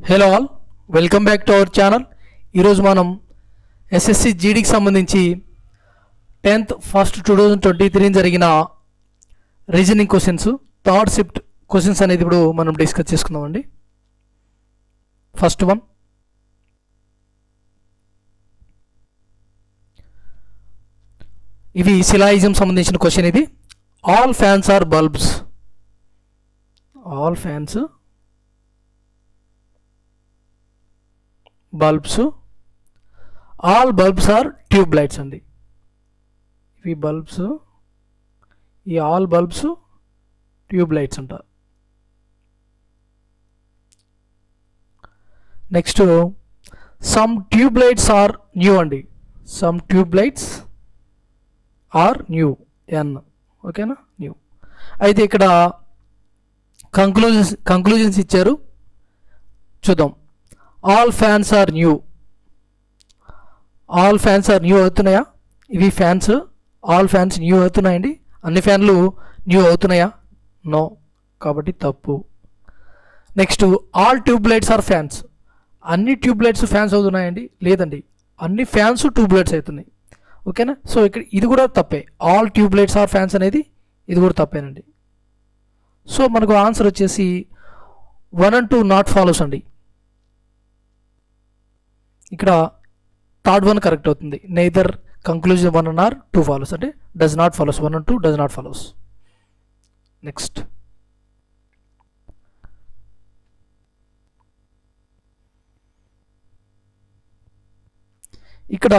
Hello all, welcome back to our channel. ఈరోజు మనం SSC జీడీకి సంబంధించి 10th ఫస్ట్ 2023 జరిగిన reasoning questions, third shift questions అనేది ఇప్పుడు మనం డిస్కస్ చేసుకుందామండి. ఫస్ట్ వన్, ఇవి సిలాయిజం సంబంధించిన క్వశ్చన్. ఇది all fans are bulbs. All fans bulbs, all bulbs are tube lights అండి. ఇవి బల్బ్స్, ఈ ఆల్ బల్బ్స్ ట్యూబ్ లైట్స్ అంటారు. Next, some tube lights are new అండి. Some tube lights are new, ఎన్, ఓకేనా, న్యూ. అయితే ఇక్కడ కంక్లూజన్స్ ఇచ్చారు, చూద్దాం. All fans are new. All fans are new అవుతున్నాయా? ఇవి ఫ్యాన్స్, ఆల్ ఫ్యాన్స్ న్యూ అవుతున్నాయండి. అన్ని ఫ్యాన్లు న్యూ అవుతున్నాయా? నో, కాబట్టి తప్పు. Next, all tube lights are fans. అన్ని ట్యూబ్ లైట్స్ ఫ్యాన్స్ అవుతున్నాయండి? లేదండి, అన్ని ఫ్యాన్స్ ట్యూబ్ లైట్స్ అవుతున్నాయి. ఓకేనా, సో ఇక్కడ ఇది కూడా తప్పే. All tube lights are fans అనేది ఇది కూడా తప్పేనండి. సో మనకు ఆన్సర్ వచ్చేసి 1 and 2 నాట్ ఫాలోస్ అండి. ఇక్కడ థర్డ్ వన్ కరెక్ట్ అవుతుంది. నైదర్ కంక్లూజన్ 1 and 2 ఫాలోస్, అంటే does not follows. 1 and 2 does not follows. Next, ఇక్కడ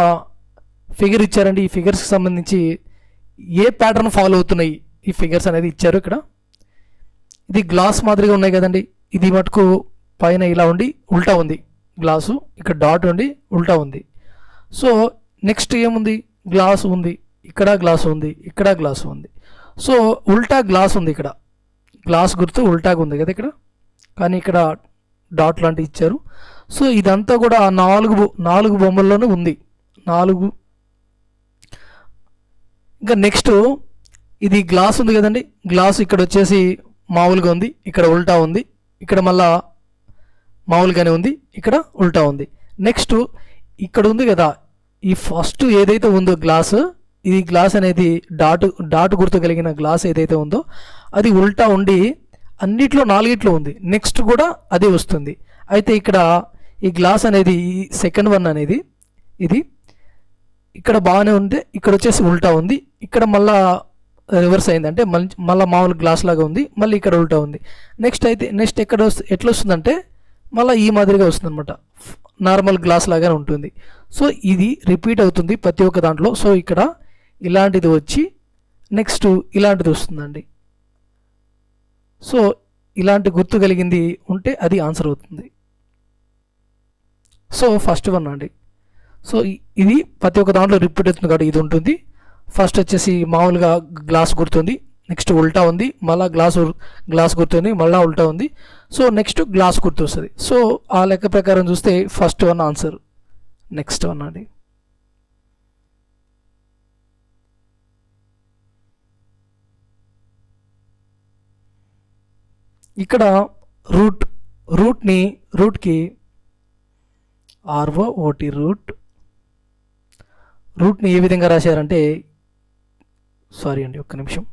ఫిగర్ ఇచ్చారండి. ఈ ఫిగర్స్కి సంబంధించి ఏ ప్యాటర్న్ ఫాలో అవుతున్నాయి ఈ ఫిగర్స్ అనేది ఇచ్చారు. ఇక్కడ ఇది గ్లాస్ మాదిరిగా ఉన్నాయి కదండి. ఇది మటుకు పైన ఇలా ఉండి ఉల్టా ఉంది గ్లాసు, ఇక్కడ డాట్ ఉండి ఉల్టా ఉంది. సో నెక్స్ట్ ఏముంది? గ్లాస్ ఉంది, ఇక్కడ గ్లాస్ ఉంది, ఇక్కడ గ్లాస్ ఉంది. సో ఉల్టా గ్లాస్ ఉంది, ఇక్కడ గ్లాస్ గుర్తు ఉల్టాగా ఉంది కదా ఇక్కడ, కానీ ఇక్కడ డాట్ లాంటివి ఇచ్చారు. సో ఇదంతా కూడా నాలుగు బొమ్మల్లోనే ఉంది, 4. ఇంకా నెక్స్ట్, ఇది గ్లాస్ ఉంది కదండి. గ్లాస్ ఇక్కడ వచ్చేసి మామూలుగా ఉంది, ఇక్కడ ఉల్టా ఉంది, ఇక్కడ మళ్ళా మామూలుగానే ఉంది, ఇక్కడ ఉల్టా ఉంది. నెక్స్ట్ ఇక్కడ ఉంది కదా, ఈ ఫస్ట్ ఏదైతే ఉందో గ్లాస్, ఇది గ్లాస్ అనేది డాట్ గుర్తు కలిగిన గ్లాస్ ఏదైతే ఉందో అది ఉల్టా ఉండి అన్నిట్లో 4 ఉంది. నెక్స్ట్ కూడా అదే వస్తుంది. అయితే ఇక్కడ ఈ గ్లాస్ అనేది, ఈ సెకండ్ వన్ అనేది ఇది ఇక్కడ బాగానే ఉంది, ఇక్కడ వచ్చేసి ఉల్టా ఉంది, ఇక్కడ మళ్ళా రివర్స్ అయింది, అంటే మళ్ళీ మామూలు గ్లాస్ లాగా ఉంది, మళ్ళీ ఇక్కడ ఉల్టా ఉంది. నెక్స్ట్ ఎక్కడ ఎట్లా వస్తుందంటే మళ్ళీ ఈ మాదిరిగా వస్తుంది అనమాట, నార్మల్ గ్లాస్ లాగానే ఉంటుంది. సో ఇది రిపీట్ అవుతుంది ప్రతి ఒక్క దాంట్లో. సో ఇక్కడ ఇలాంటిది వచ్చి నెక్స్ట్ ఇలాంటిది వస్తుందండి. సో ఇలాంటి గుర్తు కలిగింది ఉంటే అది ఆన్సర్ అవుతుంది. సో ఫస్ట్ వన్ అండి. సో ఇది ప్రతి ఒక్క దాంట్లో రిపీట్ అవుతుంది కాబట్టి ఇది ఉంటుంది. ఫస్ట్ వచ్చేసి మామూలుగా గ్లాస్ గుర్తుంది, నెక్స్ట్ ఉల్టా ఉంది, మళ్ళీ గ్లాస్ గుర్తుంది, మళ్ళీ ఉల్టా ఉంది. సో నెక్స్ట్ గ్లాస్ గుర్తు వస్తుంది. సో ఆ లెక్క ప్రకారం చూస్తే first one answer. Next one అండి. ఇక్కడ రూట్కి ROOT రూట్ని ఏ విధంగా రాశారంటే, సారీ అండి ఒక్క నిమిషం,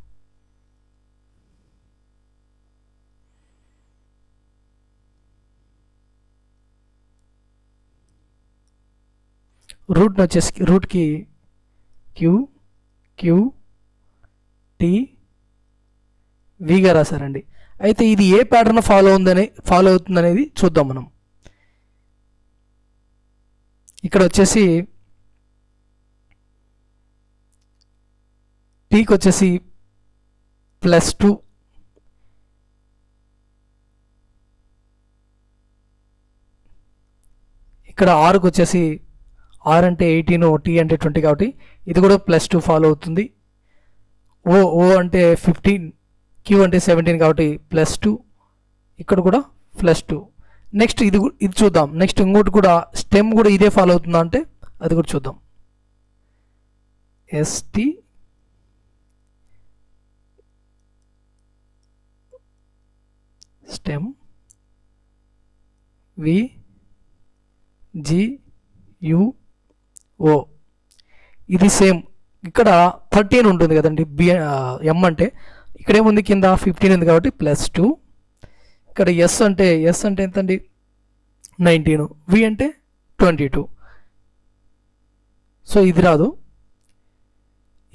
రూట్ని వచ్చేసి రూట్కి QQTVగా రాశారండి. అయితే ఇది ఏ ప్యాటర్న్ ఫాలో అవుతుందనేది చూద్దాం మనం. ఇక్కడ వచ్చేసి టీకి వచ్చేసి +2, ఇక్కడ ఆర్కి వచ్చేసి ఆర్ అంటే 18, టీ అంటే 20 కాబట్టి ఇది కూడా +2 ఫాలో అవుతుంది. ఓ అంటే 15, క్యూ అంటే 17 కాబట్టి +2, ఇక్కడ కూడా +2. నెక్స్ట్ ఇది చూద్దాం. నెక్స్ట్ ఇంకోటి కూడా స్టెమ్ కూడా ఇదే ఫాలో అవుతుందా అంటే అది కూడా చూద్దాం. ST stem V G U O. ఇది సేమ్ ఇక్కడ 13 ఉంటుంది కదండి ఎం అంటే, ఇక్కడ ఏముంది కింద 15 ఉంది కాబట్టి +2. ఇక్కడ ఎస్ అంటే ఎంతండి 19, వి అంటే 22. సో ఇది రాదు,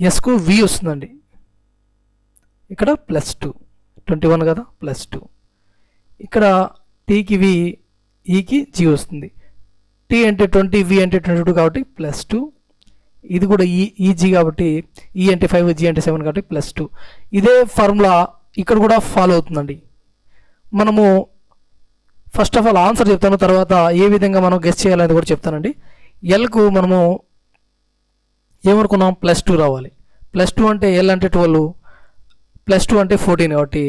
ఎస్కు వి వస్తుందండి, ఇక్కడ +2, 21 కదా +2. ఇక్కడ టీకి వి, ఈకి జీ వస్తుంది. టీ అంటే 20, వి అంటే 22 కాబట్టి +2. ఇది కూడా ఈజీ కాబట్టి ఈ అంటే 5, జీ అంటే 7 కాబట్టి +2. ఇదే ఫార్ములా ఇక్కడ కూడా ఫాలో అవుతుందండి. మనము ఫస్ట్ ఆఫ్ ఆల్ ఆన్సర్ చెప్తాను, తర్వాత ఏ విధంగా మనం గెస్ చేయాలనేది కూడా చెప్తానండి. ఎల్కు మనము ఏమనుకున్నాం, +2 రావాలి. +2 అంటే ఎల్ అంటే 12, +2 అంటే 14 కాబట్టి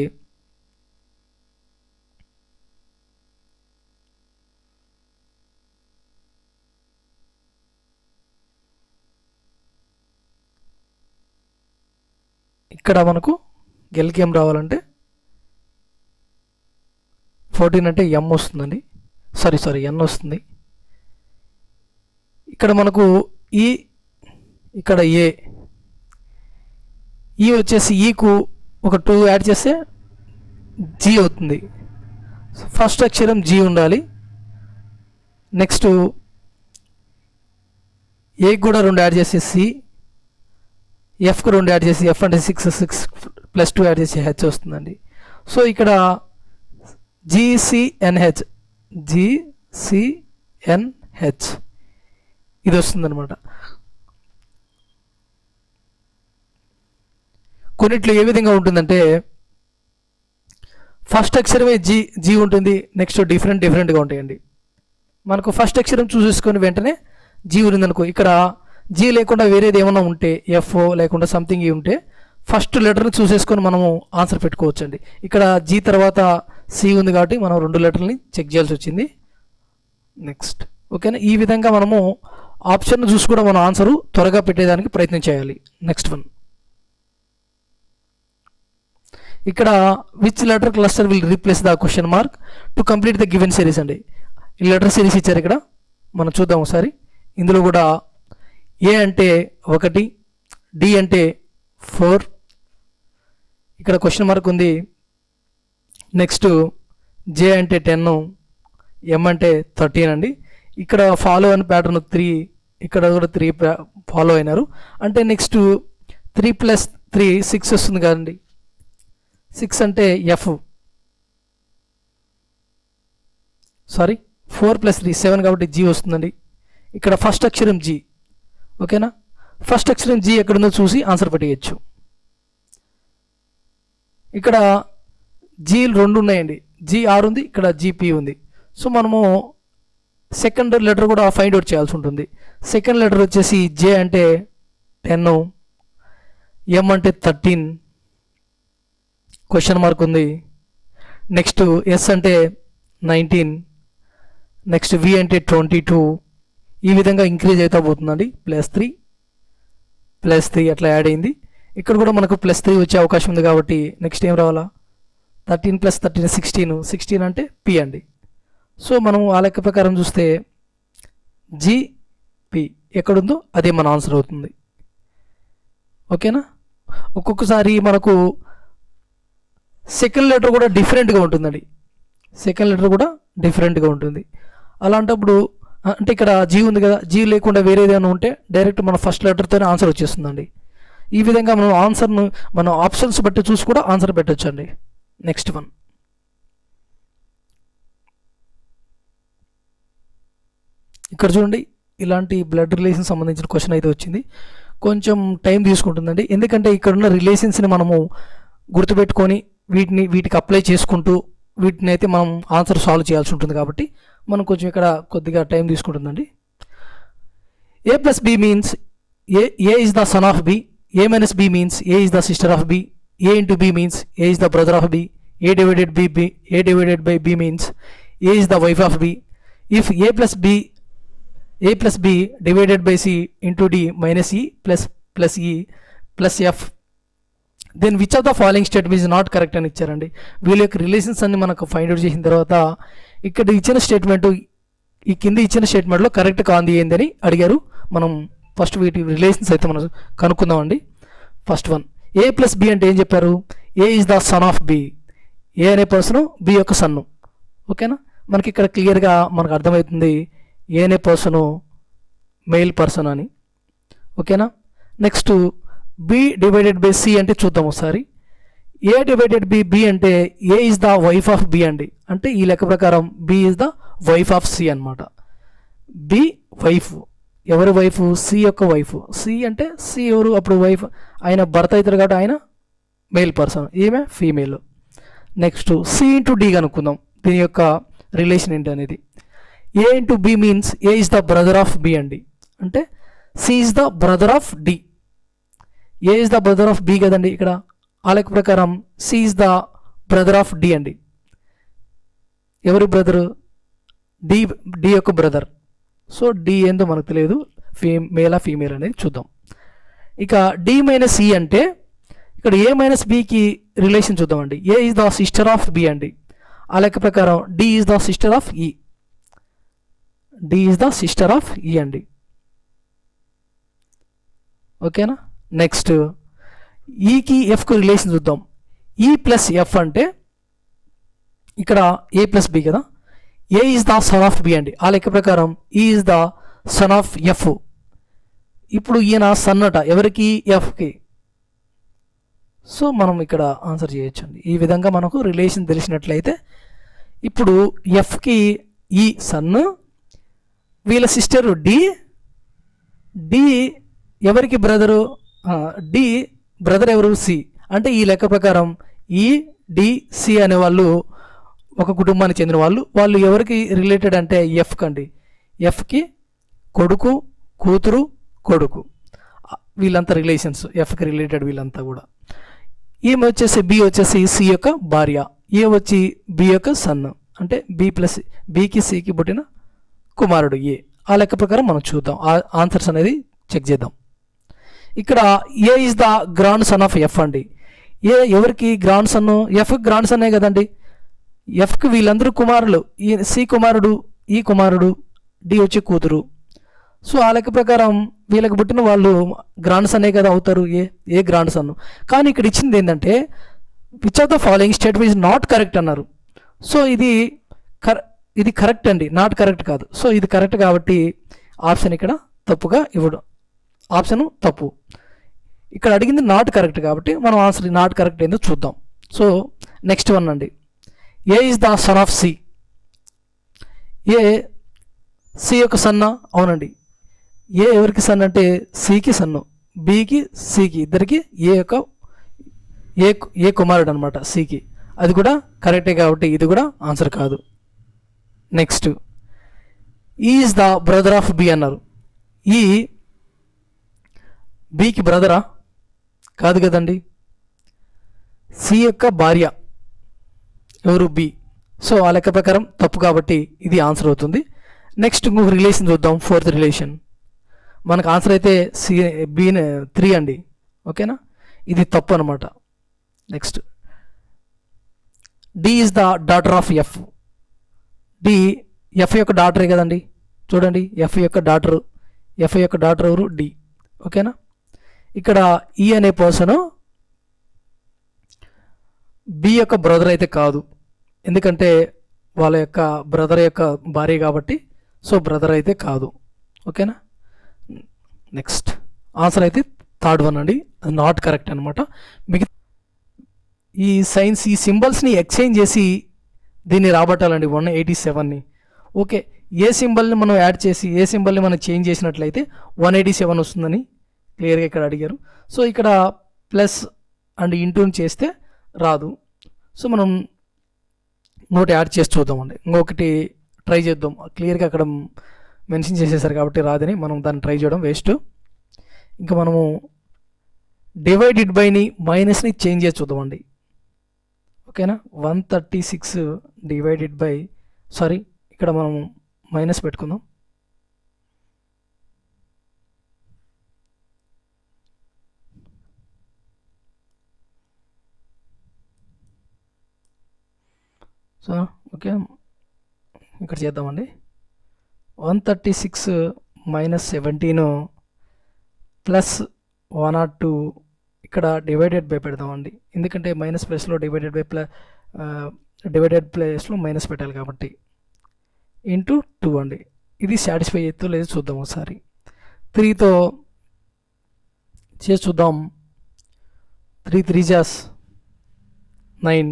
ఇక్కడ మనకు ఎల్కి ఏం రావాలంటే 14 అంటే ఎం వస్తుందండి, సారీ ఎన్ వస్తుంది. ఇక్కడ మనకు ఈ ఇక్కడ ఏ, ఈ వచ్చేసి ఈకు ఒక 2 యాడ్ చేస్తే జీ అవుతుంది. ఫస్ట్ అక్షరం జీ ఉండాలి. నెక్స్ట్ ఏకి కూడా 2 యాడ్ చేసి సి, ఎఫ్కు 2 యాడ్ చేసి ఎఫ్ అంటే 6 +2 యాడ్ చేసి హెచ్ వస్తుందండి. సో ఇక్కడ జీసిఎన్హెచ్ ఇది వస్తుందన్నమాట. కొన్నిట్లో ఏ విధంగా ఉంటుందంటే ఫస్ట్ అక్షరమే జీ ఉంటుంది, నెక్స్ట్ డిఫరెంట్గా ఉంటాయండి. మనకు ఫస్ట్ అక్షరం చూసేసుకొని వెంటనే జీ ఉందనుకో, ఇక్కడ జీ లేకుండా వేరేది ఏమన్నా ఉంటే ఎఫ్ఓ లేకుండా సంథింగ్ ఉంటే ఫస్ట్ లెటర్ని చూసేసుకొని మనము ఆన్సర్ పెట్టుకోవచ్చు అండి. ఇక్కడ జీ తర్వాత సి ఉంది కాబట్టి మనం 2 లెటర్ని చెక్ చేయాల్సి వచ్చింది. నెక్స్ట్ ఓకేనా, ఈ విధంగా మనము ఆప్షన్ చూసి కూడా మనం ఆన్సరు త్వరగా పెట్టేదానికి ప్రయత్నం చేయాలి. నెక్స్ట్ వన్, ఇక్కడ which letter cluster will replace the question mark to complete the given series అండి. ఈ లెటర్ సిరీస్ ఇచ్చారు ఇక్కడ, మనం చూద్దాం ఒకసారి. ఇందులో కూడా ఏ అంటే 1, డి అంటే 4, ఇక్కడ క్వశ్చన్ మార్క్ ఉంది. నెక్స్ట్ జే అంటే 10, ఎం అంటే 13 అండి. ఇక్కడ ఫాలో అయిన ప్యాటర్న్ 3, ఇక్కడ కూడా 3 ఫాలో అయినారు. అంటే నెక్స్ట్ 3 + 3 6 వస్తుంది కదండి. 6 అంటే ఎఫ్, 4 + 3 7 కాబట్టి జీ వస్తుందండి. ఇక్కడ ఫస్ట్ అక్షరం జీ, ఓకేనా. ఫస్ట్ అక్షరం జీ ఎక్కడుందో చూసి ఆన్సర్ పెట్టేయచ్చు. ఇక్కడ జీలు 2 ఉన్నాయండి, జీ ఆర్ ఉంది, ఇక్కడ జీపీ ఉంది. సో మనము సెకండ్ లెటర్ కూడా ఫైండ్ అవుట్ చేయాల్సి ఉంటుంది. సెకండ్ లెటర్ వచ్చేసి జే అంటే 10, ఎం అంటే 13, క్వశ్చన్ మార్క్ ఉంది. నెక్స్ట్ ఎస్ అంటే 19, నెక్స్ట్ వి అంటే 22. ఈ విధంగా ఇంక్రీజ్ అవుతా పోతుందండి. +3 అట్లా యాడ్ అయింది. ఇక్కడ కూడా మనకు +3 వచ్చే అవకాశం ఉంది కాబట్టి నెక్స్ట్ ఏం రావాలా, 13 + 13 16 అంటే పి అండి. సో మనం ఆ లెక్క ప్రకారం చూస్తే జిపి ఎక్కడుందో అదే మన ఆన్సర్ అవుతుంది. ఓకేనా. ఒక్కొక్కసారి మనకు సెకండ్ లెటర్ కూడా డిఫరెంట్గా ఉంటుందండి, అలాంటప్పుడు అంటే ఇక్కడ జీ ఉంది కదా, జీ లేకుండా వేరే ఏదైనా ఉంటే డైరెక్ట్ మన ఫస్ట్ లెటర్తోనే ఆన్సర్ వచ్చేస్తుందండి. ఈ విధంగా మనం ఆన్సర్ను మనం ఆప్షన్స్ బట్టి చూసి కూడా ఆన్సర్ పెట్టచ్చు అండి. నెక్స్ట్ వన్, ఇక్కడ చూడండి, ఇలాంటి బ్లడ్ రిలేషన్ సంబంధించిన క్వశ్చన్ అయితే వచ్చింది. కొంచెం టైం తీసుకుంటుందండి, ఎందుకంటే ఇక్కడ ఉన్న రిలేషన్స్ని మనము గుర్తుపెట్టుకొని వీటికి అప్లై చేసుకుంటూ వీటిని అయితే మనం ఆన్సర్ సాల్వ్ చేయాల్సి ఉంటుంది కాబట్టి మనం కొంచెం ఇక్కడ కొద్దిగా time తీసుకుంటుందండి. A + B means A is the son of B, A - B means A is the sister of B, A into B means A is the brother of B, A divided by B means A is the wife of B. If A plus B divided by C into D minus E plus E plus F then which of the following statement is not correct అని ఇచ్చారండి. వీళ్ళ యొక్క relations అన్ని మనకు find out చేసిన తర్వాత ఇక్కడ ఇచ్చిన స్టేట్మెంట్, ఈ కింద ఇచ్చిన స్టేట్మెంట్లో కరెక్ట్ కాంది ఏందని అడిగారు. మనం ఫస్ట్ వీటి రిలేషన్స్ అయితే మనం కనుక్కుందామండి. First one, A plus B అంటే ఏం చెప్పారు? A is the son of B. A అనే పర్సన్ బి యొక్క సన్ను. ఓకేనా, మనకి ఇక్కడ క్లియర్గా మనకు అర్థమవుతుంది ఏ అనే పర్సను మెయిల్ పర్సన్ అని. ఓకేనా, next B divided by C అంటే చూద్దాం ఒకసారి. ఏ డివైడెడ్ బి బి అంటే A is the wife of B అండి. అంటే ఈ లెక్క ప్రకారం B is the wife of C అనమాట. బి వైఫ్, ఎవరి వైఫ్? సి యొక్క వైఫ్. సి అంటే సి ఎవరు అప్పుడు? వైఫ్. ఆయన భర్త అవుతారు కాబట్టి ఆయన మెయిల్ పర్సన్, ఈమె female. Next C into D కనుక్కుందాం, దీని యొక్క రిలేషన్ ఏంటి అనేది. A into B means A is the brother of B అండి. అంటే C is the brother of D. A is the brother of B కదండి ఇక్కడ. ఆ లెక్క ప్రకారం C is the brother of D అండి. ఎవరి బ్రదరు? డి, డి యొక్క బ్రదర్. సో డి ఏందో మనకు తెలియదు, మేలా ఫీమేల్ అనేది చూద్దాం. ఇక డి మైనస్ ఈ అంటే ఇక్కడ ఏ మైనస్ బికి రిలేషన్ చూద్దామండి. A is the sister of B అండి. ఆ లెక్క ప్రకారం D is the sister of E. D is the sister of E అండి. ఓకేనా, నెక్స్ట్ ఈకి ఎఫ్కు రిలేషన్ చూద్దాం. ఈ ప్లస్ ఎఫ్ అంటే ఇక్కడ ఏ ప్లస్ బి కదా. A is the son of B అండి. ఆ లెక్క ప్రకారం E is the son of F. ఇప్పుడు ఈయన సన్ అట ఎవరికి? ఎఫ్కి. సో మనం ఇక్కడ ఆన్సర్ చేయొచ్చండి. ఈ విధంగా మనకు రిలేషన్ తెలిసినట్లయితే ఇప్పుడు ఎఫ్కి ఈ సన్, వీళ్ళ సిస్టర్ డి. డి ఎవరికి బ్రదరు? డి బ్రదర్ ఎవరు? సి. అంటే ఈ లెక్క ప్రకారం ఈ డి సి అనే వాళ్ళు ఒక కుటుంబానికి చెందిన వాళ్ళు. వాళ్ళు ఎవరికి రిలేటెడ్ అంటే ఎఫ్కి అండి. ఎఫ్కి కొడుకు, కూతురు, కొడుకు, వీళ్ళంతా రిలేషన్స్ ఎఫ్కి రిలేటెడ్ వీళ్ళంతా కూడా. ఈమె వచ్చేసి బి వచ్చేసి సి యొక్క భార్య. ఏ వచ్చి బి యొక్క సన్, అంటే బి ప్లస్ బికి సికి పుట్టిన కుమారుడు ఏ. ఆ లెక్క ప్రకారం మనం చూద్దాం, ఆన్సర్స్ అనేది చెక్ చేద్దాం. ఇక్కడ A is the grandson of F అండి. ఏ ఎవరికి గ్రాండ్ సన్? ఎఫ్ గ్రాండ్ సన్నే కదండి. ఎఫ్కి వీళ్ళందరూ కుమారులు. ఈ సి కుమారుడు, ఈ కుమారుడు, డి వచ్చి కూతురు. సో ఆ లెక్క ప్రకారం వీళ్ళకి పుట్టిన వాళ్ళు గ్రాండ్ సన్నే కదా అవుతారు, ఏ గ్రాండ్ సన్. కానీ ఇక్కడ ఇచ్చింది ఏంటంటే which of the following statement is not correct అన్నారు. సో ఇది కరెక్ట్ అండి, నాట్ కరెక్ట్ కాదు. సో ఇది కరెక్ట్ కాబట్టి ఆప్షన్ ఇక్కడ తప్పుగా ఇవ్వడం, ఆప్షన్ తప్పు. ఇక్కడ అడిగింది నాట్ కరెక్ట్ కాబట్టి మనం ఆన్సర్ నాట్ కరెక్ట్ ఏందో చూద్దాం. సో నెక్స్ట్ వన్ అండి, A is the son of C. A C యొక్క సన్న? అవునండి. ఏ ఎవరికి సన్ అంటే సికి సన్ను, బికి సికి, ఇద్దరికి ఏ యొక్క ఏ కుమారుడు అనమాట సికి. అది కూడా కరెక్టే కాబట్టి ఇది కూడా ఆన్సర్ కాదు. Next is the brother of B అన్నారు. ఈ బికి బ్రదరా? కాదు కదండి. సి యొక్క భార్య ఎవరు? బి. సో ఆ లెక్క ప్రకారం తప్పు కాబట్టి ఇది ఆన్సర్ అవుతుంది. నెక్స్ట్ ఇంకొక రిలేషన్ చూద్దాం, ఫోర్త్ రిలేషన్. మనకు ఆన్సర్ అయితే సి బి 3 అండి. ఓకేనా, ఇది తప్పు అనమాట. Next D is the daughter of F. D F యొక్క డాటరే కదండి. చూడండి, ఎఫ్ యొక్క డాటర్ ఎవరు? డి. ఓకేనా, ఇక్కడ ఈ అనే పర్సన్ బి యొక్క బ్రదర్ అయితే కాదు, ఎందుకంటే వాళ్ళ యొక్క బ్రదర్ యొక్క భార్య కాబట్టి. సో బ్రదర్ అయితే కాదు. ఓకేనా, నెక్స్ట్ ఆన్సర్ అయితే థర్డ్ వన్ అండి, అది నాట్ కరెక్ట్ అనమాట. మిగతా ఈ సైన్స్ ఈ సింబల్స్ని ఎక్స్చేంజ్ చేసి దీన్ని రాబట్టాలండి 187ని. ఓకే, ఏ సింబల్ని మనం యాడ్ చేసి ఏ సింబల్ని మనం చేంజ్ చేసినట్లయితే 187 వస్తుందని క్లియర్గా ఇక్కడ అడిగారు. సో ఇక్కడ ప్లస్ అండ్ ఇంటూని చేస్తే రాదు. సో మనం ఇంకోటి యాడ్ చేసి చూద్దామండి. ఇంకొకటి ట్రై చేద్దాం. క్లియర్గా అక్కడ మెన్షన్ చేసేసారు కాబట్టి రాదని మనం దాన్ని ట్రై చేయడం వేస్ట్. ఇంకా మనము డివైడెడ్ బైని మైనస్ని చేంజ్ చేసి చూద్దామండి. ఓకేనా, 136 డివైడెడ్ బై, సారీ ఇక్కడ మనం మైనస్ పెట్టుకుందాం. సో ఓకే, ఇక్కడ చేద్దామండి. 136 మైనస్ 17 ప్లస్ 102 ఇక్కడ డివైడెడ్ బై పెడదామండి, ఎందుకంటే మైనస్ ప్లస్లో డివైడెడ్ ప్లేస్లో మైనస్ పెట్టాలి కాబట్టి, ఇంటూ 2 అండి. ఇది సాటిస్ఫై అవుతుందో లేదో చూద్దాం ఒకసారి. 3తో చేసి చూద్దాం. 3 3 జాస్ 9,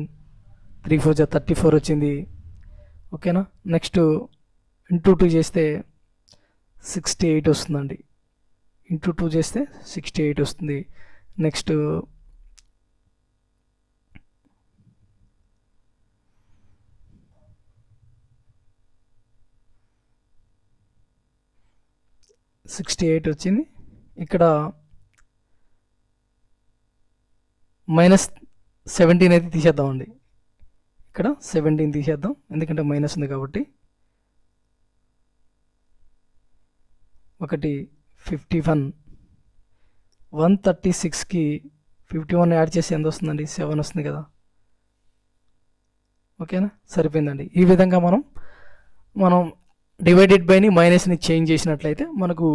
3 4 జా 34 వచ్చింది. ఓకేనా. నెక్స్ట్ ఇంటూ 2 చేస్తే 68 వస్తుందండి. ఇంటూ 2 చేస్తే 68 వస్తుంది. నెక్స్ట్ 68 వచ్చింది. ఇక్కడ మైనస్ 17 అయితే తీసేద్దామండి. ఇక్కడ 17 తీసేద్దాం, ఎందుకంటే మైనస్ ఉంది కాబట్టి. 51 136కి 51 యాడ్ చేసి ఎంత వస్తుందండి? 7 వస్తుంది కదా. ఓకేనా, సరిపోయిందండి. ఈ విధంగా మనం డివైడెడ్ బైని మైనస్ని చేంజ్ చేసినట్లయితే మనకు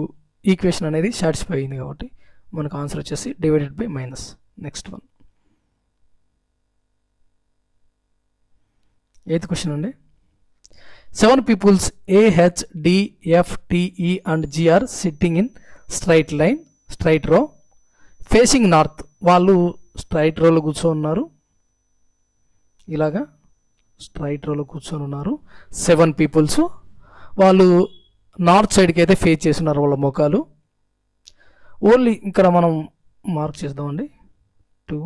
ఈక్వేషన్ అనేది సాటిస్ఫై అయింది, కాబట్టి మనకు ఆన్సర్ వచ్చేసి divided by minus. Next one, 8th question అండి. 7 peoples AHDFTE and G are sitting in straight row facing north. వాళ్ళు స్ట్రైట్ రోలో కూర్చొని ఉన్నారు, ఇలాగా స్ట్రైట్ రోలో కూర్చొని ఉన్నారు. 7 పీపుల్స్ వాళ్ళు నార్త్ సైడ్కి అయితే ఫేస్ చేస్తున్నారు వాళ్ళ ముఖాలు. ఓన్లీ ఇక్కడ మనం మార్క్ చేద్దామండి. 2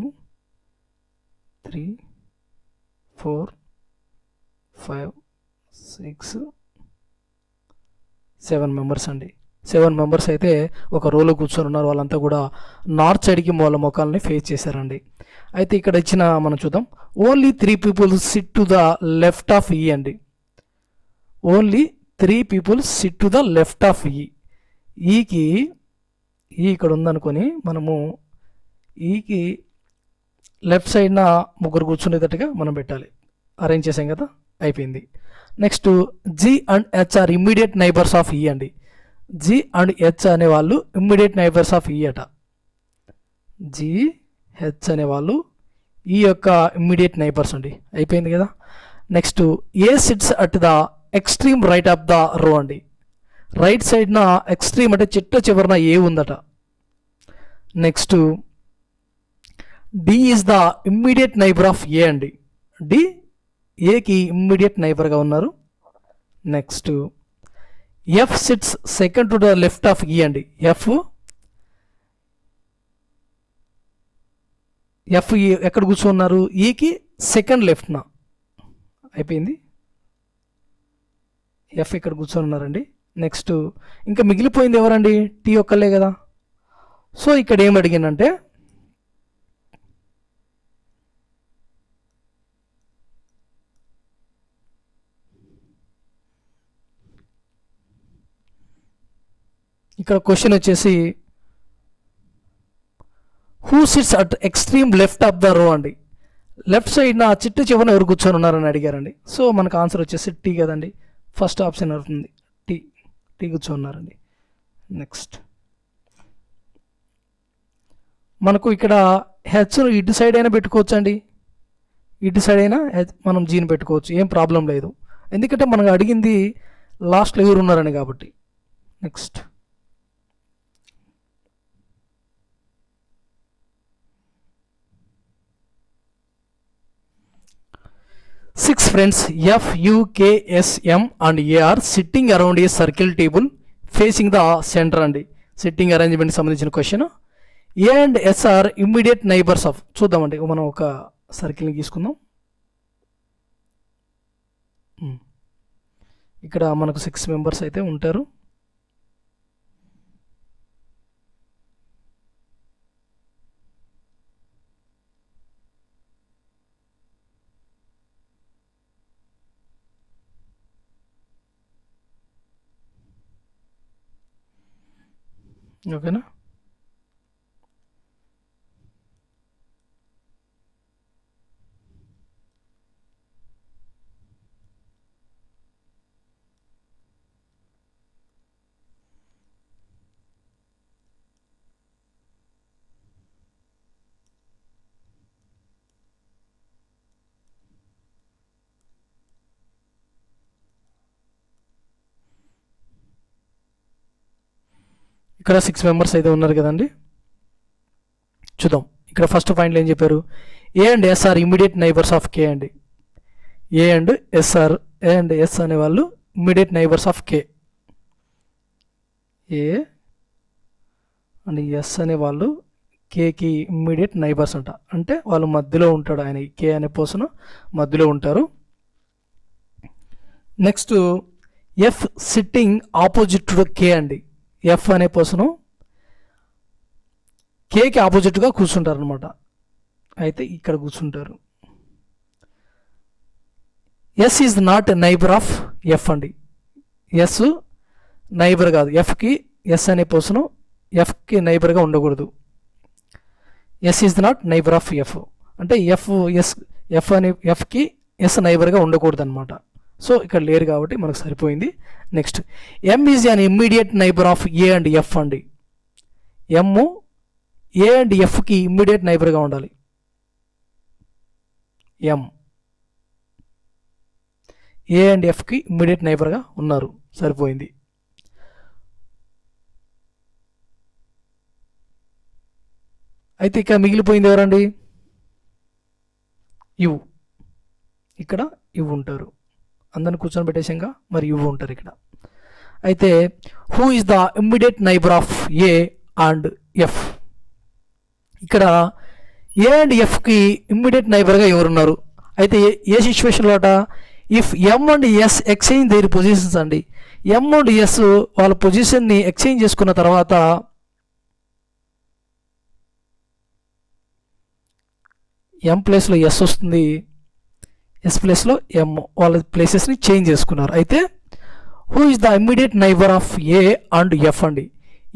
3 4 5 6 7 మెంబర్స్ అండి. 7 మెంబర్స్ అయితే ఒక రోలో కూర్చొని ఉన్నారు. వాళ్ళంతా కూడా నార్త్ సైడ్కి వాళ్ళ ముఖాలని ఫేస్ చేశారండి. అయితే ఇక్కడ ఇచ్చిన మనం చూద్దాం. Only 3 people SIT to the left of E అండి. Only 3 people SIT to the left of ఈ. ఈకి ఇక్కడ ఉందనుకొని మనము ఈకి లెఫ్ట్ సైడ్న ముగ్గురు కూర్చునేటట్టుగా మనం పెట్టాలి. అరేంజ్ చేసాం కదా, అయిపోయింది. Next G and H are immediate neighbours of E అండి. G అండ్ H అనే వాళ్ళు ఇమ్మీడియట్ నైబర్స్ ఆఫ్ ఈ అట. G H అనే వాళ్ళు ఈ యొక్క ఇమ్మీడియట్ నైబర్స్ అండి. అయిపోయింది కదా. Next A sits at the extreme right of the రో అండి. రైట్ సైడ్న ఎక్స్ట్రీమ్ అంటే చిట్ట చివరన ఏ ఉందట. Next D is the immediate neighbour of A అండి. D ఏకి ఇమ్మీడియట్ నైబర్గా ఉన్నారు. Next F sits second to the left of E అండి. F ఎక్కడ కూర్చున్నారు? ఈకి సెకండ్ లెఫ్ట్న. అయిపోయింది. F ఇక్కడ కూర్చొని ఉన్నారండి. నెక్స్ట్ ఇంకా మిగిలిపోయింది ఎవరండి? T ఒక్కలే కదా. సో ఇక్కడ ఏం అడిగిందంటే ఇక్కడ క్వశ్చన్ వచ్చేసి who sits at extreme left of the రో అండి. లెఫ్ట్ సైడ్ నా చిట్టు చివరన ఎవరు కూర్చొని ఉన్నారని అడిగారండి. సో మనకు ఆన్సర్ వచ్చేసి టీ కదండి. ఫస్ట్ ఆప్షన్ అవుతుంది, టీ కూర్చొని ఉన్నారండి. నెక్స్ట్ మనకు ఇక్కడ హెచ్ను ఇటు సైడ్ అయినా పెట్టుకోవచ్చు అండి. ఇటు సైడ్ అయినా మనం జీని పెట్టుకోవచ్చు, ఏం ప్రాబ్లం లేదు. ఎందుకంటే మనకు అడిగింది లాస్ట్లో ఎవరు ఉన్నారని కాబట్టి. Next 6 friends FUKSM and A are sitting around a circle table facing the center అండి. సిట్టింగ్ అరేంజ్మెంట్ సంబంధించిన question. A and S are immediate neighbours of. చూద్దామండి, మనం ఒక సర్కిల్ని గీసుకుందాం. ఇక్కడ మనకు 6 మెంబర్స్ అయితే ఉంటారు. ఓకేనా. ఇక్కడ 6 మెంబర్స్ అయితే ఉన్నారు కదండి. చూద్దాం. ఇక్కడ ఫస్ట్ పాయింట్లో ఏం చెప్పారు, A and S are immediate neighbours of K అండి. ఏ అండ్ ఎస్ అనేవాళ్ళు immediate neighbours of K. A and S అనేవాళ్ళు కేకి ఇమ్మీడియట్ నైబర్స్ అంట, అంటే వాళ్ళు మధ్యలో ఉంటాడు, ఆయన కే అనే పర్సన్ మధ్యలో ఉంటారు. Next F sitting opposite to K అండి. ఎఫ్ అనే పర్సను కేకి ఆపోజిట్గా కూర్చుంటారు అనమాట, అయితే ఇక్కడ కూర్చుంటారు. S is not neighbour of F అండి. ఎస్ నైబర్ కాదు ఎఫ్కి. ఎస్ అనే పర్సను ఎఫ్కి నైబర్గా ఉండకూడదు. S is not neighbour of F అంటే ఎఫ్కి ఎస్ నైబర్గా ఉండకూడదు అనమాట. సో ఇక్కడ లేరు కాబట్టి మనకు సరిపోయింది. Next M is an immediate neighbour of A and F అండి. ఎమ్ ఏ అండ్ ఎఫ్కి ఇమ్మీడియట్ నైబర్గా ఉండాలి. ఎం ఏ అండ్ ఎఫ్కి ఇమ్మీడియట్ నైబర్గా ఉన్నారు, సరిపోయింది. అయితే ఇక మిగిలిపోయింది ఎవరండి, యు. ఇక్కడ యు ఉంటారు, అందరిని కూర్చొని పెట్టేసాక మరి యు ఉంటారు ఇక్కడ. అయితే who is the immediate neighbour of A and F. ఇక్కడ ఏ అండ్ ఎఫ్కి ఇమ్మీడియట్ నైబర్గా ఎవరున్నారు, అయితే ఏ సిచ్యువేషన్లో అట, if M and S exchange their positions అండి. ఎం అండ్ ఎస్ వాళ్ళ పొజిషన్ని ఎక్స్చేంజ్ చేసుకున్న తర్వాత ఎం ప్లేస్లో ఎస్ వస్తుంది, ఎస్ ప్లేస్లో ఎం, వాళ్ళ ప్లేసెస్ని చేంజ్ చేసుకున్నారు. అయితే who is the immediate neighbour of A and F అండి.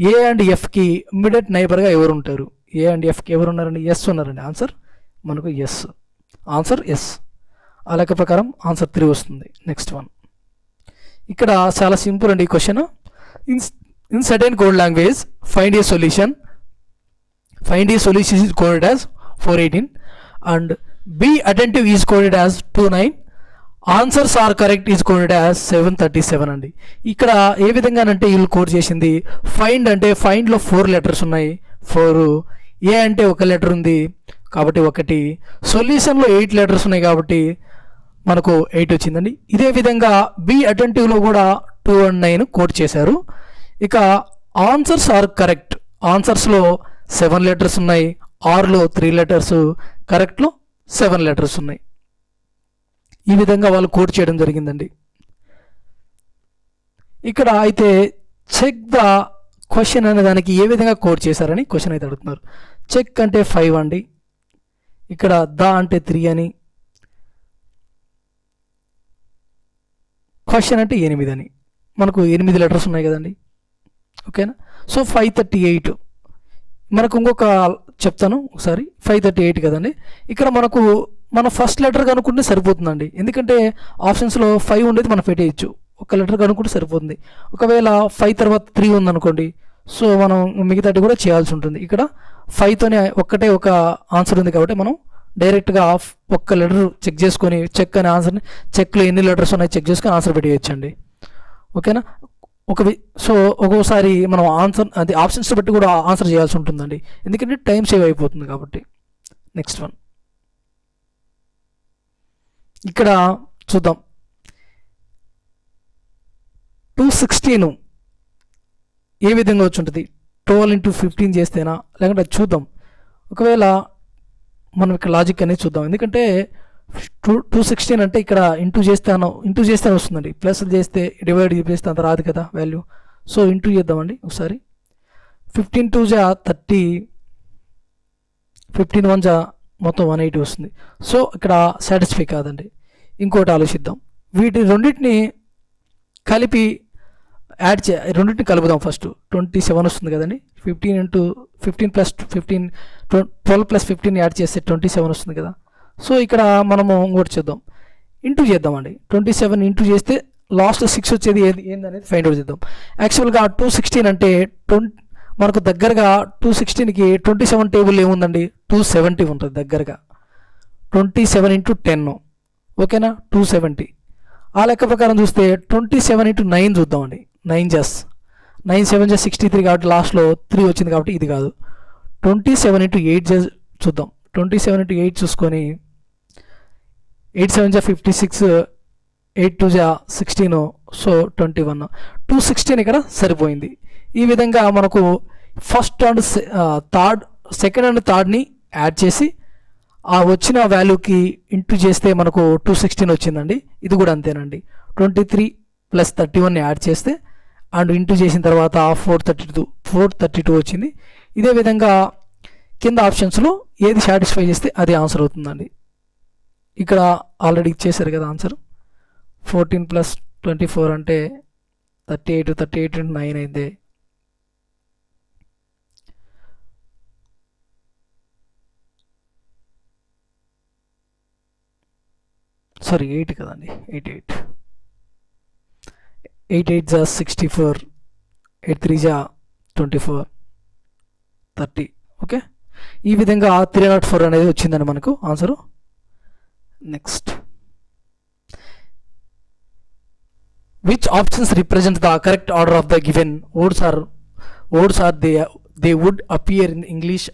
ఏ అండ్ ఎఫ్కి ఇమ్మీడియట్ నైబర్గా ఎవరు ఉంటారు, ఏ అండ్ ఎఫ్కి ఎవరు ఉన్నారండి, ఎస్ ఉన్నారండి. ఆన్సర్ మనకు ఎస్, ఆన్సర్ ఎస్. ఆ లెక్క ప్రకారం ఆన్సర్ 3 వస్తుంది. నెక్స్ట్ వన్, ఇక్కడ చాలా సింపుల్ అండి ఈ question. In certain code language find a solution is coded as 418 and be attentive is coded as 29. Answers are correct is coded as 737 అండి. ఇక్కడ ఏ విధంగానంటే వీళ్ళు కోడ్ చేసింది, ఫైండ్ అంటే ఫైండ్లో 4 లెటర్స్ ఉన్నాయి, 4. ఏ అంటే 1 లెటర్ ఉంది కాబట్టి 1. సొల్యూషన్లో 8 లెటర్స్ ఉన్నాయి కాబట్టి మనకు 8 వచ్చిందండి. ఇదే విధంగా బి అటెంటివ్లో కూడా 2 and 9 కోడ్ చేశారు. ఇక ఆన్సర్స్ ఆర్ కరెక్ట్, ఆన్సర్స్లో 7 లెటర్స్ ఉన్నాయి, ఆర్లో 3 లెటర్స్, కరెక్ట్లో 7 లెటర్స్ ఉన్నాయి. ఈ విధంగా వాళ్ళు కోడ్ చేయడం జరిగిందండి. ఇక్కడ అయితే చెక్ ద క్వశ్చన్ అనే దానికి ఏ విధంగా కోడ్ చేశారని క్వశ్చన్ అయితే అడుగుతున్నారు. చెక్ అంటే 5 అండి, ఇక్కడ ద అంటే 3 అని, క్వశ్చన్ అంటే 8 అని. మనకు 8 లెటర్స్ ఉన్నాయి కదండి, ఓకేనా. సో 538 మనకు ఇంకొక చెప్తాను ఒకసారి. 538 కదండి, ఇక్కడ మనకు మన ఫస్ట్ లెటర్ కనుక్కుంటే సరిపోతుందండి. ఎందుకంటే ఆప్షన్స్లో 5 ఉండేది మనం పెట్టేయచ్చు, 1 లెటర్ కనుక్కుంటే సరిపోతుంది. ఒకవేళ 5 తర్వాత 3 ఉందనుకోండి, సో మనం మిగతాటి కూడా చేయాల్సి ఉంటుంది. ఇక్కడ 5తోనే ఒక్కటే ఒక ఆన్సర్ ఉంది కాబట్టి మనం డైరెక్ట్గా 1 లెటర్ చెక్ చేసుకొని చెక్ అనే ఆన్సర్ని, చెక్లో ఎన్ని లెటర్స్ ఉన్నాయి చెక్ చేసుకొని ఆన్సర్ పెట్టేయచ్చండి, ఓకేనా. సో ఒక్కోసారి మనం ఆన్సర్ అది ఆప్షన్స్ బట్టి కూడా ఆన్సర్ చేయాల్సి ఉంటుందండి, ఎందుకంటే టైం సేవ్ అయిపోతుంది కాబట్టి. నెక్స్ట్ వన్, ఇక్కడ చూద్దాం. 216 ఏ విధంగా వచ్చి ఉంటుంది, 12 into 15 చేస్తేనా లేకుంటే చూద్దాం. ఒకవేళ మనం ఇక్కడ లాజిక్ అనేది చూద్దాం, ఎందుకంటే 216 అంటే ఇక్కడ ఇంటూ చేస్తే వస్తుందండి. ప్లస్ చేస్తే డివైడ్ చేస్తే అంత రాదు కదా వాల్యూ. సో ఇంటూ చేద్దామండి ఒకసారి. 15 2 జా 30, 15 1 జా మొత్తం 180 వస్తుంది. సో ఇక్కడ సాటిస్ఫై కాదండి. ఇంకోటి ఆలోచిద్దాం, వీటి రెండింటిని కలిపి రెండింటిని కలుపుదాం. ఫస్ట్ 27 వస్తుంది కదండి, 15 ప్లస్ 15 12 ప్లస్ 15 యాడ్ చేస్తే 27 వస్తుంది కదా. సో ఇక్కడ మనము ఇంకోటి చేద్దాం, ఇంటూ చేద్దామండి. 27 ఇంటూ చేస్తే లాస్ట్ 6 వచ్చేది ఏందనేది ఫైండ్ అవుట్ చేద్దాం. యాక్చువల్గా 216 అంటే మనకు దగ్గరగా 216కి 27 టేబుల్ ఏముందండి, 270 ఉంటుంది దగ్గరగా. 27 into 10, ఓకేనా, 270. ఆ లెక్క ప్రకారం చూస్తే 27 into 9 చూద్దామండి. 9 జస్ 9 7 జా 63 కాబట్టి లాస్ట్లో 3 వచ్చింది కాబట్టి ఇది కాదు. 27 ఇంటూ 8 చూద్దాం. 27 ఇంటూ 8 చూసుకొని 8 7 జా 56, 8 2 జా 16, సో 21. 216 ఇక్కడ సరిపోయింది. ఈ విధంగా మనకు first and third, second and థర్డ్ని యాడ్ చేసి ఆ వచ్చిన వాల్యూకి ఇంటూ చేస్తే మనకు 216 వచ్చిందండి. ఇది కూడా అంతేనండి. 23 + 31ని యాడ్ చేస్తే అండ్ ఇంటూ చేసిన తర్వాత 432 వచ్చింది. ఇదే విధంగా కింద ఆప్షన్స్లో ఏది సాటిస్ఫై చేస్తే అది ఆన్సర్ అవుతుందండి. ఇక్కడ ఆల్రెడీ ఇచ్చేసారు కదా ఆన్సర్. 14 + 24 అంటే 38, 38 × 9 అయితే సారీ 8 కదండి, 88. 8 8 జా 64, 8 3 జా 24, 30. ఓకే, ఈ విధంగా 304 అనేది వచ్చిందండి మనకు answer. Next, which options represent the correct order of the given words are they would appear in English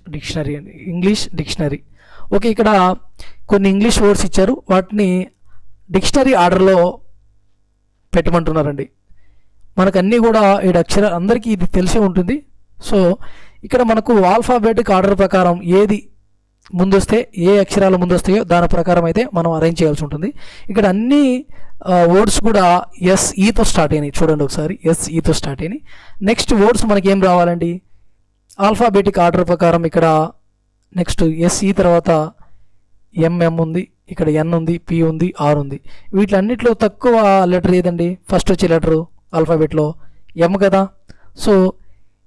dictionary. Okay, ఇక్కడ కొన్ని ఇంగ్లీష్ వర్డ్స్ ఇచ్చారు, వాటిని డిక్షనరీ ఆర్డర్లో పెట్టమంటున్నారండి. మనకు అన్నీ కూడా 7 అక్షరాలు, అందరికీ ఇది తెలిసే ఉంటుంది. సో ఇక్కడ మనకు ఆల్ఫాబెటిక్ ఆర్డర్ ప్రకారం ఏది ముందొస్తే, ఏ అక్షరాలు ముందొస్తాయో దాని ప్రకారం అయితే మనం అరేంజ్ చేయాల్సి ఉంటుంది. ఇక్కడ అన్ని వర్డ్స్ కూడా SEతో స్టార్ట్ అయినాయి. చూడండి ఒకసారి, SEతో స్టార్ట్ అయినాయి. నెక్స్ట్ వర్డ్స్ మనకి ఏం రావాలండి, ఆల్ఫాబెటిక్ ఆర్డర్ ప్రకారం ఇక్కడ నెక్స్ట్ SE తర్వాత MM ఉంది, ఇక్కడ N ఉంది, P ఉంది, R ఉంది. వీటిలన్నిటిలో తక్కువ లెటర్ ఏదండి, ఫస్ట్ వచ్చే లెటరు ఆల్ఫాబెట్లో M కదా. సో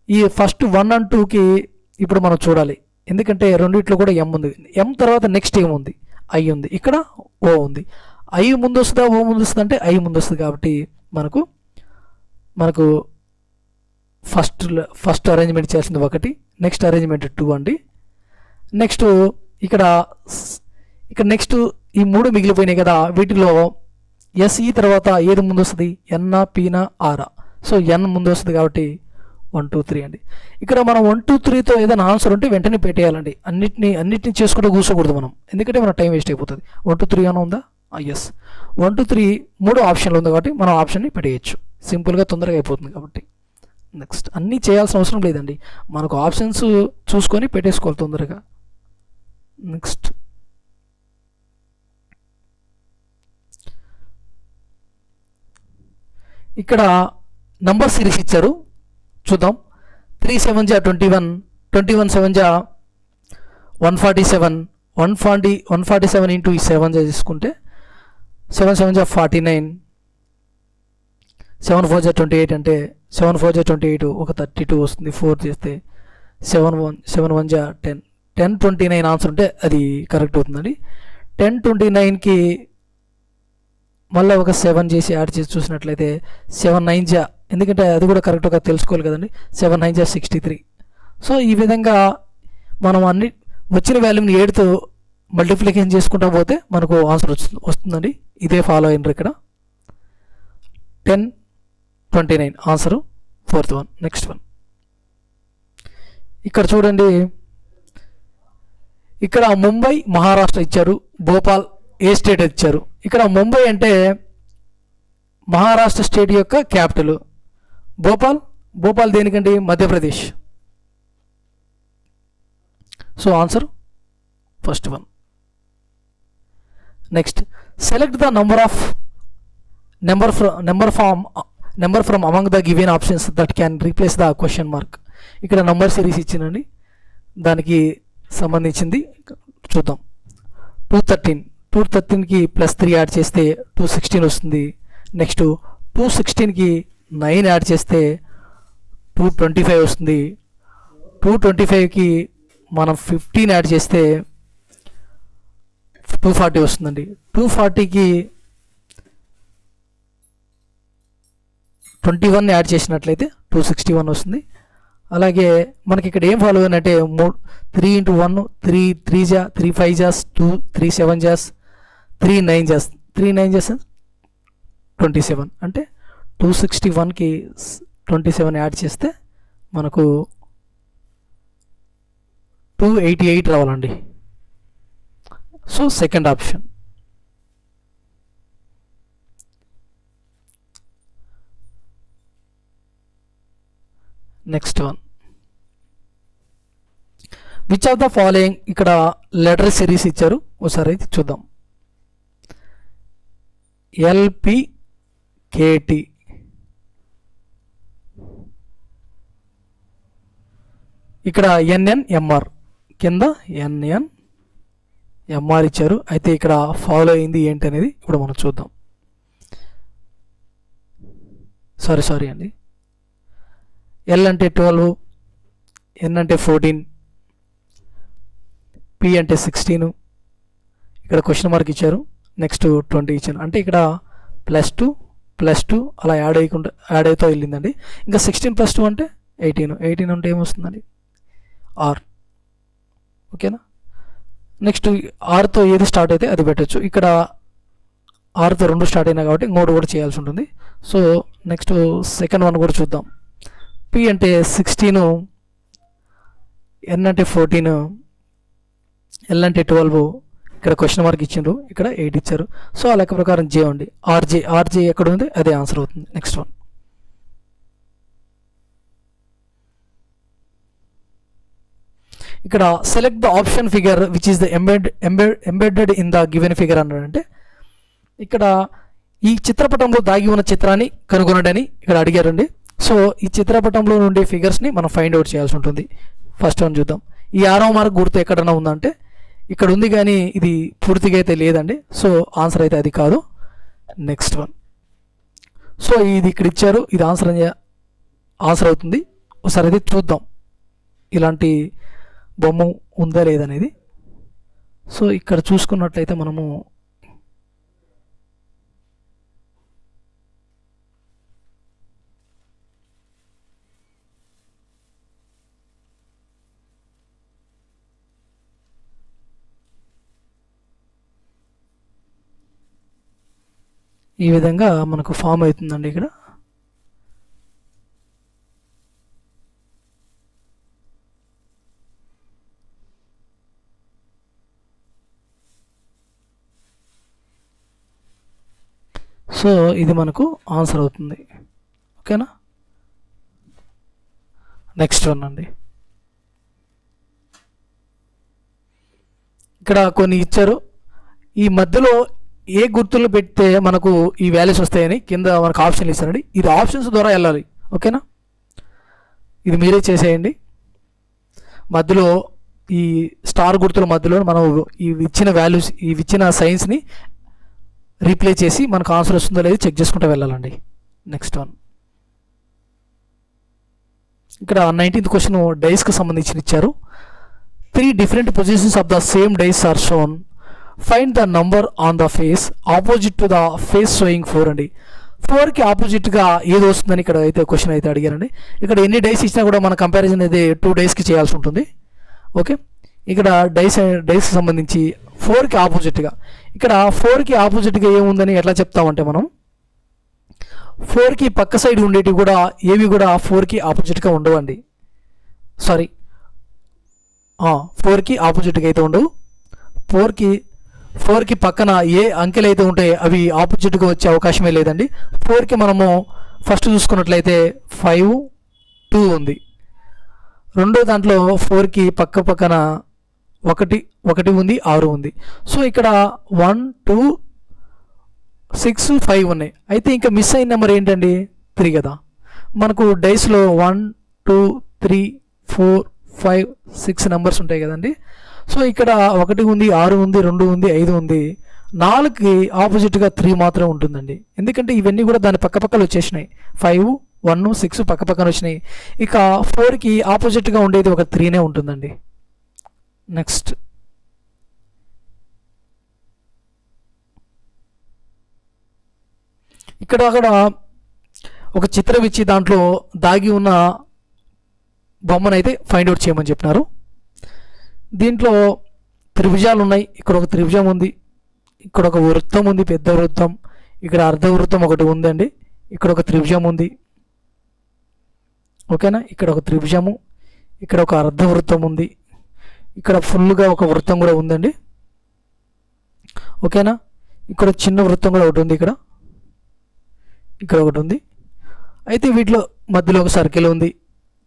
ఈ ఫస్ట్ 1 and 2కి ఇప్పుడు మనం చూడాలి, ఎందుకంటే రెండిట్లో కూడా M ఉంది. M తర్వాత నెక్స్ట్ ఏముంది, I ఉంది, ఇక్కడ O ఉంది. I ముందు వస్తుందా, O ముందు వస్తుంది అంటే I ముందు వస్తుంది. కాబట్టి మనకు ఫస్ట్ అరేంజ్మెంట్ చేయాల్సింది 1, నెక్స్ట్ అరేంజ్మెంట్ 2 అండి. నెక్స్ట్ ఇక్కడ నెక్స్ట్ ఈ 3 మిగిలిపోయినాయి కదా, వీటిలో SE తర్వాత ఏది ముందు వస్తుంది, N, P, R. So N ముందు వస్తుంది కాబట్టి 1 2 3 అండి. ఇక్కడ మనం 1 2 3తో ఏదైనా ఆన్సర్ ఉంటే వెంటనే పెట్టేయాలండి. అన్నిటిని చేసుకుంటూ కూర్చోకూడదు మనం, ఎందుకంటే మన టైం వేస్ట్ అయిపోతుంది. 1 2 3 అని ఉందా, ఎస్. 1 2 3 3 ఆప్షన్లు ఉంది కాబట్టి మనం ఆప్షన్ని పెట్టేయచ్చు, సింపుల్గా తొందరగా అయిపోతుంది కాబట్టి. నెక్స్ట్, అన్నీ చేయాల్సిన అవసరం లేదండి, మనకు ఆప్షన్స్ చూసుకొని పెట్టేసుకోవాలి తొందరగా. నెక్స్ట్, ఇక్కడ నంబర్ సిరీస్ ఇచ్చారు, చూద్దాం. 3 7 జా 21, 21 7 జా 147, 147 ఇంటూ ఈ 7 జా తీసుకుంటే 7 7 జా 49, 7 4 జా 28 అంటే 7 4 జా 28, ఒక 32 వస్తుంది. 4 చేస్తే 7 1 జా 10, 1029 ఆన్సర్ ఉంటే అది కరెక్ట్ అవుతుందండి. 1029కి మళ్ళీ ఒక 7 చేసి యాడ్ చేసి చూసినట్లయితే 7 9 జా, ఎందుకంటే అది కూడా కరెక్ట్గా తెలుసుకోవాలి కదండి, 7 9 జా 63. సో ఈ విధంగా మనం అన్ని వచ్చిన వాల్యూని 7తో మల్టిప్లికేషన్ చేసుకుంటూ పోతే మనకు ఆన్సర్ వస్తుందండి. ఇదే ఫాలో అయినరు ఇక్కడ. 1029 answer, 4th one. Next one, ఇక్కడ చూడండి, ఇక్కడ ముంబై మహారాష్ట్ర ఇచ్చారు, భోపాల్ ఏ స్టేట్ ఇచ్చారు. ఇక్కడ ముంబై అంటే మహారాష్ట్ర స్టేట్ యొక్క క్యాపిటల్, భోపాల్ దేనికండి, Madhya Pradesh. So answer first one. Next, select the number from among the given options that can replace the question mark. ఇక్కడ నంబర్ సిరీస్ ఇచ్చిందండి, దానికి సంబంధించింది చూద్దాం. 213కి +3 యాడ్ చేస్తే 216 వస్తుంది. నెక్స్ట్ 216కి 9 యాడ్ చేస్తే 225 వస్తుంది. 225కి మనం 15 యాడ్ చేస్తే 240 వస్తుందండి. 240కి 21 యాడ్ చేసినట్లయితే 261 వస్తుంది. అలాగే మనకి ఇక్కడ ఏం ఫాలో అయినట్టే 3 × 1 3 3 జా 3 5 జాస్ 2 3 7 జాస్ 3 9 జాస్ 3 9 జాస్ 27 అంటే 261కి 27 యాడ్ చేస్తే మనకు 288 రావాలండి. So second option. Next one, which of the following, ఇక్కడ లెటర్ సిరీస్ ఇచ్చారు, ఒకసారి అయితే చూద్దాం. LPKT, ఇక్కడ NNMR, కింద NNMR ఇచ్చారు. అయితే ఇక్కడ ఫాలో అయింది ఏంటి అనేది ఇప్పుడు మనం చూద్దాం. సారీ అండి. L అంటే 12, N అంటే 14, P అంటే 16, ఇక్కడ క్వశ్చన్ మార్క్ ఇచ్చారు, నెక్స్ట్ 20 ఇచ్చారు. అంటే ఇక్కడ +2 అలా యాడ్ అవుతూ వెళ్ళిందండి. ఇంకా 16 + 2 అంటే 18 అంటే ఏమొస్తుందండి, R. ఓకేనా. నెక్స్ట్ Rతో ఏది స్టార్ట్ అయితే అది పెట్టచ్చు. ఇక్కడ Rతో 2 స్టార్ట్ అయినా కాబట్టి 3 కూడా చేయాల్సి ఉంటుంది. సో నెక్స్ట్ సెకండ్ వన్ కూడా చూద్దాం. P అంటే 16, N అంటే 14, L అంటే 12, ఇక్కడ క్వశ్చన్ మార్క్ ఇచ్చిండ్రు, ఇక్కడ 8 ఇచ్చారు. సో ఆ లెక్క ప్రకారం J ఉంది. RJ ఎక్కడ ఉంది, అదే ఆన్సర్ అవుతుంది. నెక్స్ట్ వన్, ఇక్కడ select the option figure which is the embedded in the given figure అన్నాడంటే, ఇక్కడ ఈ చిత్రపటంలో దాగి ఉన్న చిత్రాన్ని కనుగొనడని ఇక్కడ అడిగారండి. సో ఈ చిత్రపటంలో నుండి ఫిగర్స్ని మనం ఫైండ్ అవుట్ చేయాల్సి ఉంటుంది. ఫస్ట్ వన్ చూద్దాం. ఈ 6వ మార్క్ గుర్తు ఎక్కడన్నా ఉందంటే ఇక్కడ ఉంది, కానీ ఇది పూర్తిగా అయితే లేదండి. సో ఆన్సర్ అయితే అది కాదు. నెక్స్ట్ వన్, సో ఇది ఇక్కడ ఇచ్చారు, ఇది ఆన్సర్ అవుతుంది. ఒకసారి అయితే చూద్దాం ఇలాంటి బొమ్మ ఉందా లేదనేది. సో ఇక్కడ చూసుకున్నట్లయితే మనము ఈ విధంగా మనకు ఫామ్ అవుతుందండి. ఇక్కడ సో ఇది మనకు ఆన్సర్ అవుతుంది. ఓకేనా. నెక్స్ట్ వన్ అండి, ఇక్కడ కొన్ని ఇచ్చారు, ఈ మధ్యలో ఏ గుర్తులు పెడితే మనకు ఈ వాల్యూస్ వస్తాయని కింద మనకు ఆప్షన్లు ఇస్తారండి. ఇది ఆప్షన్స్ ద్వారా వెళ్ళాలి. ఓకేనా, ఇది మీరే చేసేయండి. మధ్యలో ఈ స్టార్ గుర్తుల మధ్యలో మనం ఇవి ఇచ్చిన వాల్యూస్, ఇవి ఇచ్చిన సైన్స్ని రీప్లే చేసి మనకు ఆన్సర్ వస్తుందో లేదో చెక్ చేసుకుంటూ వెళ్ళాలండి. నెక్స్ట్ వన్, ఇక్కడ 19th క్వశ్చన్ డైస్కి సంబంధించి ఇచ్చారు. 3 different positions of the same dice are shown, find the number on the face opposite to the face showing 4 అండి. 4కి ఆపోజిట్గా ఏది వస్తుందని ఇక్కడ అయితే క్వశ్చన్ అయితే అడిగారండి. ఇక్కడ ఎన్ని డైస్ ఇచ్చినా కూడా మన కంపారిజన్ అయితే 2 డైస్కి చేయాల్సి ఉంటుంది. ఓకే, ఇక్కడ డైస్కి సంబంధించి 4కి ఆపోజిట్గా, ఇక్కడ 4కి ఆపోజిట్గా ఏముందని ఎట్లా చెప్తామంటే మనం 4కి పక్క సైడ్ ఉండేటివి కూడా ఏవి కూడా 4కి ఆపోజిట్గా ఉండవండి. సారీ, 4కి ఆపోజిట్గా అయితే ఉండవు. 4కి పక్కన ఏ అంకెలు అయితే ఉంటాయో అవి ఆపోజిట్గా వచ్చే అవకాశమే లేదండి. 4కి మనము ఫస్ట్ చూసుకున్నట్లయితే 5, 2 ఉంది. రెండో దాంట్లో 4కి పక్కన 1 ఉంది, 6 ఉంది. సో ఇక్కడ 1, 2, 6, 5 ఉన్నాయి. అయితే ఇంకా మిస్ అయిన నెంబర్ ఏంటండి, 3 కదా. మనకు డైస్లో 1, 2, 3, 4, 5, 6 నెంబర్స్ ఉంటాయి కదండి. సో ఇక్కడ 1 ఉంది, 6 ఉంది, 2 ఉంది, 5 ఉంది. 4కి ఆపోజిట్గా 3 మాత్రం ఉంటుందండి. ఎందుకంటే ఇవన్నీ కూడా దాని పక్కపక్కలు వచ్చేసినాయి. 5, 1, 6 పక్కపక్కన వచ్చినాయి. ఇక 4కి ఆపోజిట్గా ఉండేది ఒక 3నే ఉంటుందండి. నెక్స్ట్, ఇక్కడ అక్కడ ఒక చిత్రం ఇచ్చి దాంట్లో దాగి ఉన్న బొమ్మనైతే ఫైండ్ అవుట్ చేయమని చెప్పినారు. దీంట్లో త్రిభుజాలు ఉన్నాయి. ఇక్కడ ఒక త్రిభుజం ఉంది, ఇక్కడ ఒక వృత్తం ఉంది, పెద్ద వృత్తం, ఇక్కడ అర్ధ వృత్తం ఒకటి ఉందండి, ఇక్కడ ఒక త్రిభుజం ఉంది. ఓకేనా. ఇక్కడ ఒక త్రిభుజము, ఇక్కడ ఒక అర్ధవృత్తం ఉంది, ఇక్కడ ఫుల్గా ఒక వృత్తం కూడా ఉందండి. ఓకేనా. ఇక్కడ చిన్న వృత్తం కూడా ఒకటి ఉంది, ఇక్కడ ఒకటి ఉంది. అయితే వీటిలో మధ్యలో ఒక సర్కిల్ ఉంది,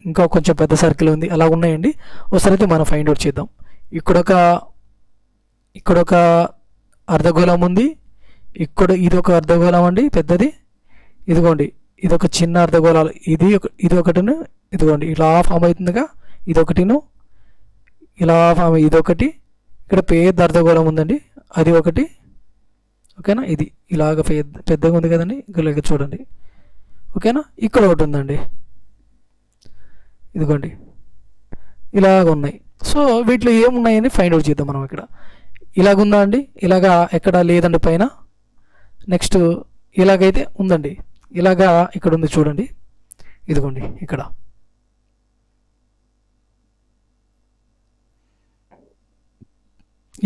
ఇంకా కొంచెం పెద్ద సర్కిల్ ఉంది, అలా ఉన్నాయండి. ఒకసారి అయితే మనం ఫైండ్ అవుట్ చేద్దాం. ఇక్కడ ఒక అర్ధగోళం ఉంది, ఇది ఒక అర్ధగోళం అండి పెద్దది. ఇదిగోండి ఇది ఒక చిన్న అర్ధగోళాలు, ఇది ఒకటిను, ఇదిగోండి ఇలా ఫామ్ అవుతుందిగా, ఇదొకటిను ఇలా ఫామ్, ఇదొకటి. ఇక్కడ పెద్ద అర్ధగోళం ఉందండి, అది ఒకటి. ఓకేనా. ఇది ఇలాగ పెద్దగా ఉంది కదండి, ఇలాగ చూడండి. ఓకేనా. ఇక్కడ ఒకటి ఉందండి, ఇదిగోండి ఇలాగ ఉన్నాయి. సో వీటిలో ఏమున్నాయని ఫైండ్ అవుట్ చేద్దాం మనం. ఇక్కడ ఇలాగుందా అండి, ఇలాగా ఎక్కడ లేదండి పైన. నెక్స్ట్ ఇలాగైతే ఉందండి, ఇలాగా ఇక్కడ ఉంది చూడండి, ఇదిగోండి ఇక్కడ.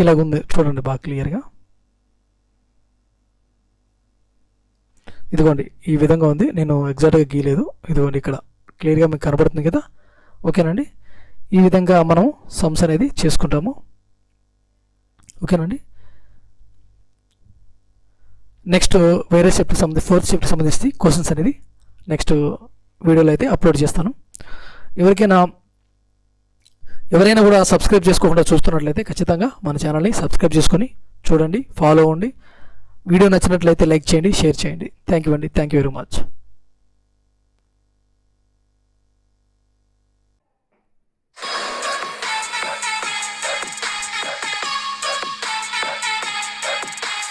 ఇలాగుంది చూడండి బాగా క్లియర్గా. ఇదిగోండి ఈ విధంగా ఉంది, నేను ఎగ్జాక్ట్గా గీయలేదు. ఇదిగోండి ఇక్కడ క్లియర్గా మీకు కనబడుతుంది కదా. ఓకేనండి. ఈ విధంగా మనం సమ్స్ అనేది చేసుకుంటాము. ఓకేనండి. నెక్స్ట్ వేరే షిఫ్ట్కి సంబంధించి, ఫోర్త్ షిఫ్ట్కి సంబంధించి క్వశ్చన్స్ అనేది నెక్స్ట్ వీడియోలో అయితే అప్లోడ్ చేస్తాను. ఎవరైనా కూడా సబ్స్క్రైబ్ చేసుకోకుండా చూస్తున్నట్లయితే ఖచ్చితంగా మన ఛానల్ని సబ్స్క్రైబ్ చేసుకొని చూడండి, ఫాలో అవ్వండి. వీడియో నచ్చినట్లయితే లైక్ చేయండి, షేర్ చేయండి. థ్యాంక్ యూ అండి. Thank you very much.